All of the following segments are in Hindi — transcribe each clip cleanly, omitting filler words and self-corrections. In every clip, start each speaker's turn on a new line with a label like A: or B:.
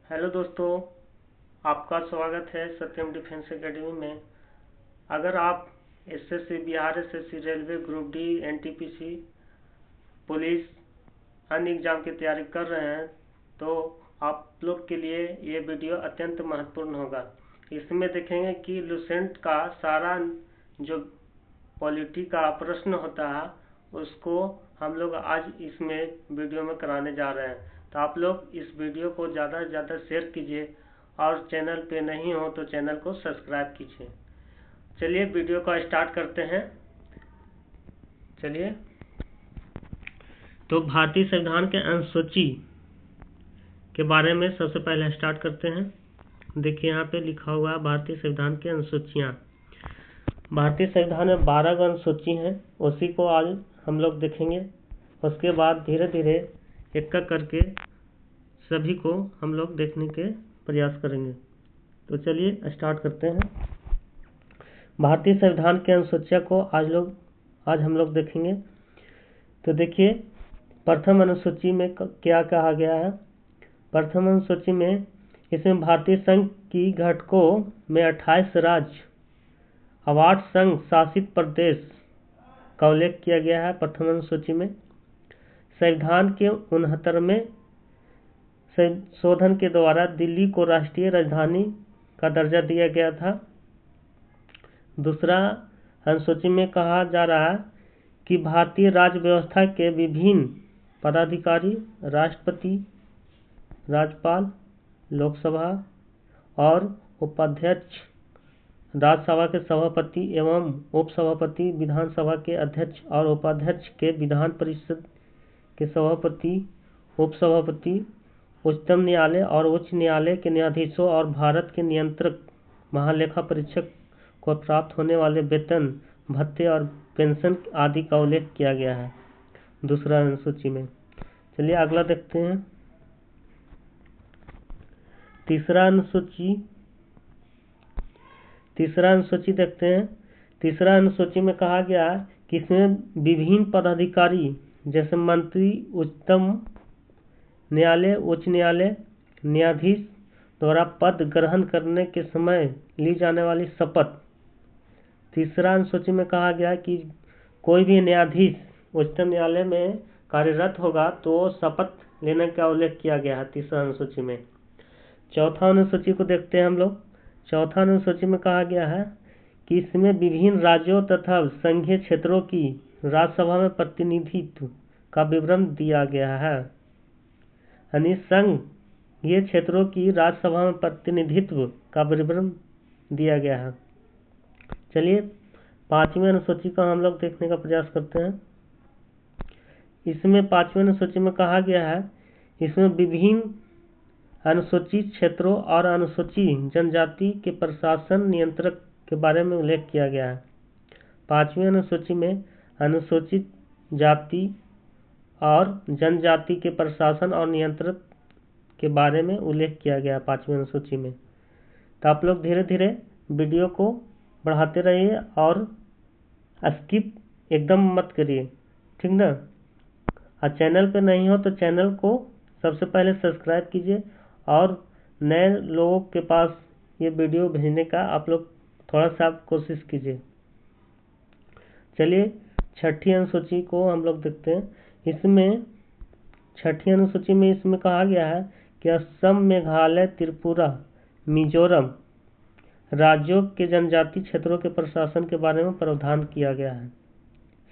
A: हेलो दोस्तों, आपका स्वागत है सत्यम डिफेंस एकेडमी में। अगर आप SSC Bihar, SSC railway, group D, NTPC, police, अन्य एग्जाम की तैयारी कर रहे हैं तो आप लोग के लिए ये वीडियो अत्यंत महत्वपूर्ण होगा। इसमें देखेंगे कि लुसेंट का सारा जो पॉलिटी का प्रश्न होता है उसको हम लोग आज इसमें वीडियो में कराने जा रहे हैं। तो आप लोग इस वीडियो को ज़्यादा से ज़्यादा शेयर कीजिए और चैनल पे नहीं हो तो चैनल को सब्सक्राइब कीजिए। चलिए वीडियो को स्टार्ट करते हैं। चलिए, तो भारतीय संविधान के अनुसूची के बारे में सबसे पहले स्टार्ट करते हैं। देखिए यहाँ पे लिखा हुआ है भारतीय संविधान की अनुसूचियाँ। भारतीय संविधान में 12 अनुसूची हैं, उसी को आज हम लोग देखेंगे। उसके बाद धीरे धीरे एक एक करके सभी को हम लोग देखने के प्रयास करेंगे। तो चलिए स्टार्ट करते हैं। भारतीय संविधान की अनुसूचियों को आज हम लोग देखेंगे। तो देखिए, प्रथम अनुसूची में क्या कहा गया है। प्रथम अनुसूची में इसमें भारतीय संघ की घटकों में 28 राज्य और 8 संघ शासित प्रदेश का उल्लेख किया गया है। प्रथम अनुसूची में संविधान के 69वें संशोधन के द्वारा दिल्ली को राष्ट्रीय राजधानी का दर्जा दिया गया था। दूसरा अनुसूची में कहा जा रहा है कि भारतीय राज्य व्यवस्था के विभिन्न पदाधिकारी राष्ट्रपति, राज्यपाल, लोकसभा और उपाध्यक्ष, राज्यसभा के सभापति एवं उपसभापति, विधानसभा के अध्यक्ष और उपाध्यक्ष के विधान परिषद के सभापति, उपसभापति, उच्चतम न्यायालय और उच्च न्यायालय के न्यायाधीशों और भारत के नियंत्रक महालेखा परीक्षक को प्राप्त होने वाले वेतन, भत्ते और पेंशन आदि का उल्लेख किया गया है दूसरा अनुसूची में। चलिए अगला देखते हैं। तीसरा अनुसूची देखते हैं। तीसरा अनुसूची में कहा गया कि इसमें विभिन्न पदाधिकारी जैसे मंत्री, उच्चतम न्यायालय, उच्च न्यायालय, न्यायाधीश द्वारा पद ग्रहण करने के समय ली जाने वाली शपथ। तीसरा अनुसूची में कहा गया कि कोई भी न्यायाधीश उच्चतम न्यायालय में कार्यरत होगा तो शपथ लेने का उल्लेख किया गया है तीसरा अनुसूची में। चौथा अनुसूची को देखते हैं हम लोग। चौथा अनुसूची में कहा गया है कि इसमें विभिन्न राज्यों तथा संघीय क्षेत्रों की राज्यसभा में प्रतिनिधित्व का विवरण दिया गया है। यानी संघीय क्षेत्रों की राज्यसभा में प्रतिनिधित्व का विवरण दिया गया है। चलिए पांचवें अनुसूची का हम लोग देखने का प्रयास करते हैं। इसमें पांचवें अनुसूची में कहा गया है इसमें विभिन्न अनुसूचित क्षेत्रों और अनुसूचित जनजाति के प्रशासन नियंत्रक के बारे में उल्लेख किया गया है। पांचवें अनुसूची में अनुसूचित जाति और जनजाति के प्रशासन और नियंत्रण के बारे में उल्लेख किया गया पांचवें अनुसूची में। तो आप लोग धीरे धीरे वीडियो को बढ़ाते रहिए और स्किप एकदम मत करिए, ठीक ना। और चैनल पे नहीं हो तो चैनल को सबसे पहले सब्सक्राइब कीजिए और नए लोगों के पास ये वीडियो भेजने का आप लोग थोड़ा सा कोशिश कीजिए। चलिए छठी अनुसूची को हम लोग देखते हैं। इसमें छठी अनुसूची में इसमें कहा गया है कि असम, मेघालय, त्रिपुरा, मिजोरम राज्यों के जनजातीय क्षेत्रों के प्रशासन के बारे में प्रावधान किया गया है।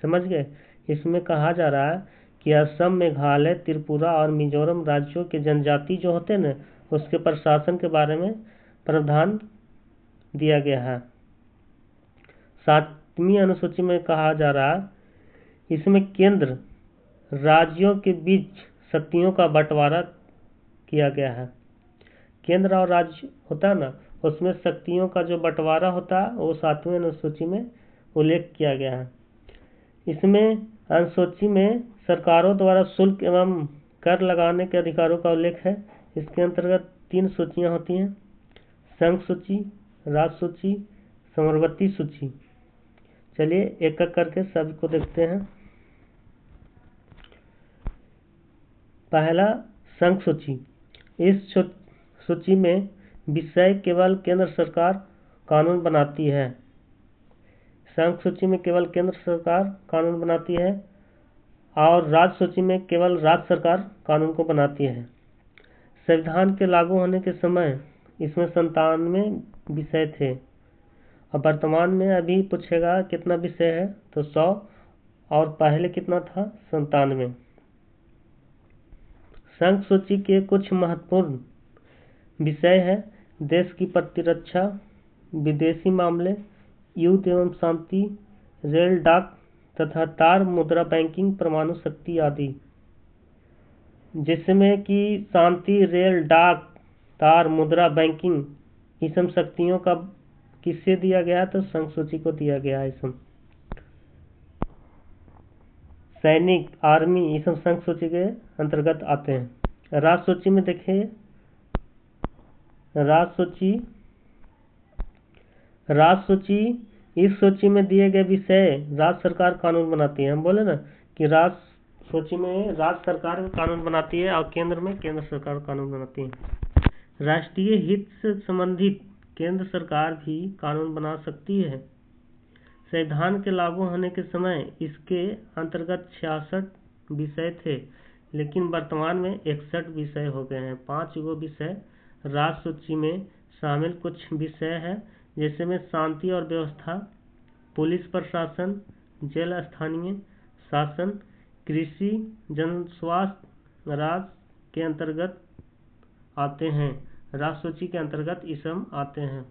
A: समझ गए। इसमें कहा जा रहा है कि असम, मेघालय, त्रिपुरा और मिजोरम राज्यों के जनजाति जो होते हैं ना उसके प्रशासन के बारे में प्रावधान दिया गया है। सातवीं अनुसूची में कहा जा रहा है इसमें केंद्र राज्यों के बीच शक्तियों का बंटवारा किया गया है। केंद्र और राज्य होता है ना उसमें शक्तियों का जो बंटवारा होता है वो सातवीं अनुसूची में उल्लेख किया गया है। इसमें अनुसूची में सरकारों द्वारा शुल्क एवं कर लगाने के अधिकारों का उल्लेख है। इसके अंतर्गत 3 सूचियां होती हैं, संघ सूची, राज्य सूची, समवर्ती सूची। चलिए एक एक करके सभी को देखते हैं। पहला संघ सूची। इस सूची में विषय केवल केंद्र सरकार कानून बनाती है। संघ सूची में केवल केंद्र सरकार कानून बनाती है और राज्य सूची में केवल राज्य सरकार कानून को बनाती है। संविधान के लागू होने के समय इसमें 97 विषय थे और वर्तमान में अभी पूछेगा कितना विषय है तो 100 और पहले कितना था 97। संघ सूची के कुछ महत्वपूर्ण विषय है देश की प्रतिरक्षा, विदेशी मामले, युद्ध एवं शांति, रेल डाक तथा तार मुद्रा बैंकिंग, परमाणु शक्ति आदि। जिसमें कि शांति, रेल डाक, तार मुद्रा बैंकिंग ये सब शक्तियों का किससे दिया गया तो संघ सूची को दिया गया है। इसमें सैनिक, आर्मी ये सब संघ सूची के अंतर्गत आते हैं। राज्य सूची में देखिए, राज्य सूची इस सूची में दिए गए विषय राज्य सरकार कानून बनाती है। हम बोले ना कि राज्य सूची में राज्य सरकार कानून बनाती है और केंद्र में केंद्र सरकार कानून बनाती है। राष्ट्रीय हित से संबंधित केंद्र सरकार भी कानून बना सकती है। संविधान के लागू होने के समय इसके अंतर्गत 66 विषय थे, लेकिन वर्तमान में 61 विषय हो गए हैं। 5 विषय राज्य सूची में शामिल कुछ विषय है, जैसे में शांति और व्यवस्था, पुलिस प्रशासन, जेल स्थानीय शासन, कृषि, जन स्वास्थ्य राज्य के अंतर्गत आते हैं। राज्य सूची के अंतर्गत ये सब आते हैं।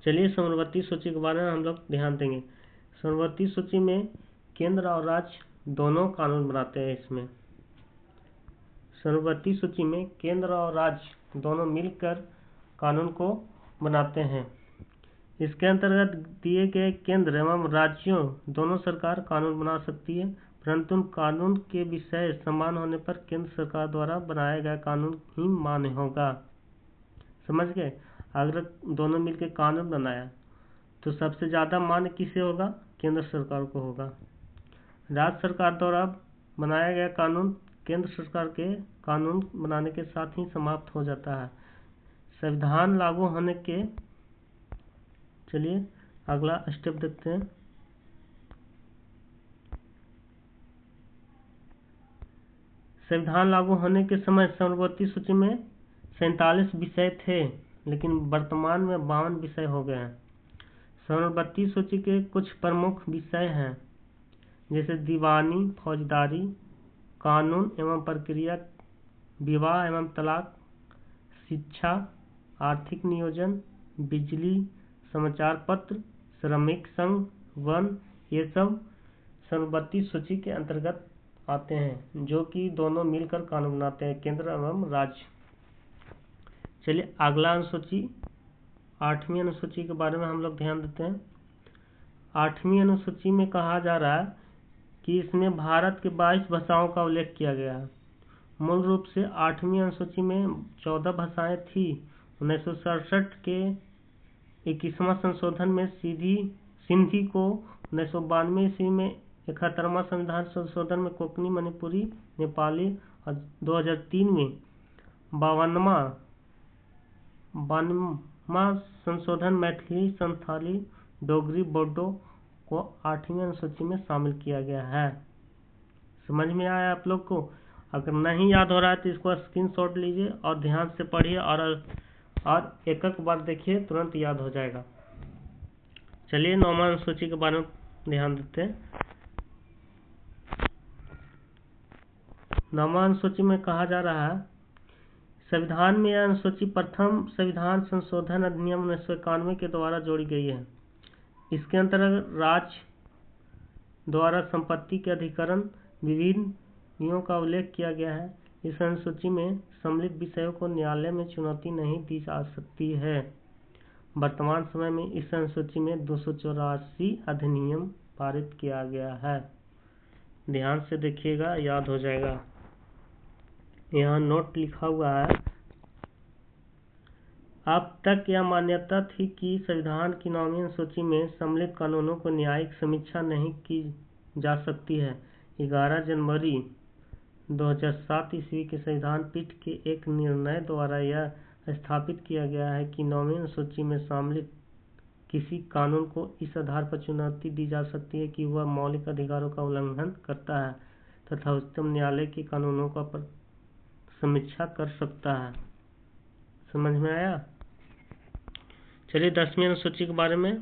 A: चलिए समवर्ती सूची के बारे में हम लोग ध्यान देंगे। समवर्ती सूची में केंद्र और राज्य दोनों कानून बनाते हैं। इसमें समवर्ती सूची में केंद्र और राज्य दोनों मिलकर कानून को बनाते हैं। इसके अंतर्गत दिए गए केंद्र एवं राज्यों दोनों सरकार कानून बना सकती है, परंतु कानून के विषय समान होने पर केंद्र सरकार द्वारा बनाया गया कानून ही मान्य होगा। समझ गए? अगर दोनों मिलकर कानून बनाया तो सबसे ज़्यादा मान्य किसे होगा? केंद्र सरकार को होगा। राज्य सरकार द्वारा बनाया गया कानून केंद्र सरकार के कानून बनाने के साथ ही समाप्त हो जाता है। संविधान लागू होने के, चलिए अगला स्टेप देखते हैं। संविधान लागू होने के समय समवर्ती सूची में 47 विषय थे, लेकिन वर्तमान में 52 विषय हो गए हैं। समवर्ती सूची के कुछ प्रमुख विषय हैं, जैसे दीवानी, फौजदारी, कानून एवं प्रक्रिया, विवाह एवं तलाक, शिक्षा, आर्थिक नियोजन, बिजली, समाचार पत्र, श्रमिक संघ, वन, ये सब समवर्ती सूची के अंतर्गत आते हैं, जो कि दोनों मिलकर कानून बनाते हैं, केंद्र एवं राज्य। चलिए अगला अनुसूची 8वीं अनुसूची के बारे में हम लोग ध्यान देते हैं। 8वीं अनुसूची में कहा जा रहा है कि इसमें भारत के 22 भाषाओं का उल्लेख किया गया है। मूल रूप से 8वीं अनुसूची में 14 भाषाएं थी। 1967 के 21वां संशोधन में सिंधी को 1992 ईस्वी में 71वां संविधान संशोधन में कोंकणी, मणिपुरी, नेपाली और 2003 में 52वां संशोधन मैथिली, संथाली, डोगरी, बोडो को 8वीं अनुसूची में शामिल किया गया है। समझ में आया आप लोग को? अगर नहीं याद हो रहा है तो इसको स्क्रीनशॉट लीजिए और ध्यान से पढ़िए और एक बार देखिए, तुरंत याद हो जाएगा। चलिए 9वां अनुसूची के बारे में ध्यान देते हैं। 9वां अनुसूची में कहा जा रहा है, संविधान में यह अनुसूची प्रथम संविधान संशोधन अधिनियम 1991 के द्वारा जोड़ी गई है। इसके अंतर्गत राज्य द्वारा संपत्ति के अधिकरण विभिन्न नियमों का उल्लेख किया गया है। इस अनुसूची में सम्मिलित विषयों को न्यायालय में चुनौती नहीं दी जा सकती है। वर्तमान समय में इस अनुसूची में 284 अधिनियम पारित किया गया है। ध्यान से देखिएगा, याद हो जाएगा। यहाँ नोट लिखा हुआ है, अब तक यह मान्यता थी कि संविधान की 9वीं अनुसूची में सम्मिलित कानूनों को न्यायिक समीक्षा नहीं की जा सकती है। 11 जनवरी 2007 ईस्वी के संविधान पीठ के एक निर्णय द्वारा यह स्थापित किया गया है कि 9वीं अनुसूची में शामिल किसी कानून को इस आधार पर चुनौती दी जा सकती है कि वह मौलिक अधिकारों का उल्लंघन करता है तथा उच्चतम न्यायालय के कानूनों का समीक्षा कर सकता है। समझ में आया? चलिए 10वीं अनुसूची के बारे में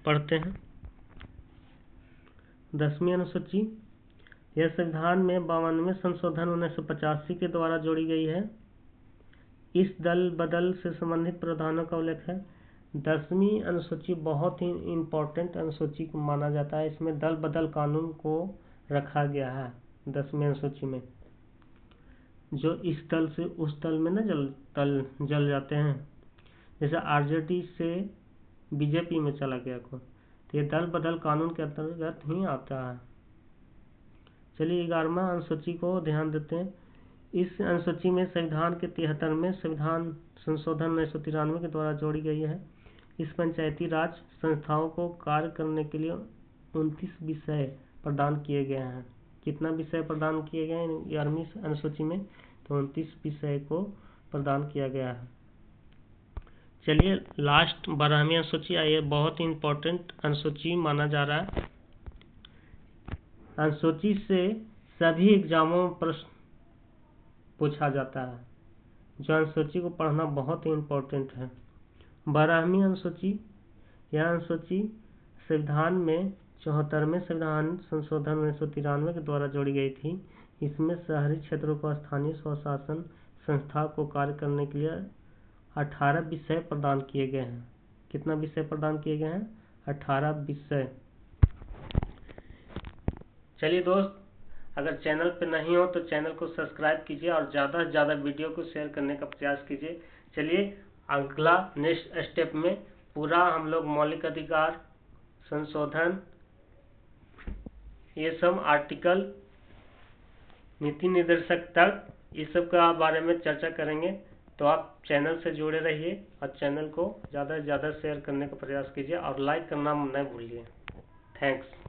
A: पढ़ते हैं। 10वीं अनुसूची यह संविधान में 52वें संशोधन 1985 के द्वारा जोड़ी गई है। इस दल बदल से संबंधित प्रावधानों का उल्लेख है। 10वीं अनुसूची बहुत ही इम्पोर्टेंट अनुसूची को माना जाता है। इसमें दल बदल कानून को रखा गया है। 10वीं अनुसूची में जो इस दल से उस दल में न जल जाते हैं, जैसे आरजेडी से बीजेपी में चला गया को, तो ये दल बदल कानून के अंतर्गत ही आता है। चलिए 11वां अनुसूची को ध्यान देते हैं। इस अनुसूची में संविधान के 73वें संविधान संशोधन 1993 के द्वारा जोड़ी गई है। इस पंचायती राज संस्थाओं को कार्य करने के लिए 29 विषय प्रदान किए गए हैं। कितना विषय प्रदान किए गए हैं 11वीं अनुसूची में? तो 29 विषय को प्रदान किया गया है। चलिए लास्ट 12वीं अनुसूची आई है। बहुत ही इम्पोर्टेंट अनुसूची माना जा रहा है। अनुसूची से सभी एग्जामों में प्रश्न पूछा जाता है, जो अनुसूची को पढ़ना बहुत ही इम्पोर्टेंट है। 12वीं अनुसूची, यह अनुसूची संविधान में 74वें संविधान संशोधन 1993 के द्वारा जोड़ी गई थी। इसमें शहरी क्षेत्रों को स्थानीय स्वशासन संस्था को कार्य करने के लिए 18 विषय प्रदान किए गए हैं। कितना विषय प्रदान किए गए हैं? 18 विषय। चलिए दोस्त, अगर चैनल पर नहीं हो तो चैनल को सब्सक्राइब कीजिए और ज़्यादा से ज़्यादा वीडियो को शेयर करने का प्रयास कीजिए। चलिए अगला नेक्स्ट स्टेप में पूरा हम लोग मौलिक अधिकार संशोधन, ये सब आर्टिकल, नीति निर्देशक तक, इस सब के बारे में चर्चा करेंगे। तो आप चैनल से जुड़े रहिए और चैनल को ज़्यादा से ज़्यादा शेयर करने का प्रयास कीजिए और लाइक करना न भूलिए। थैंक्स।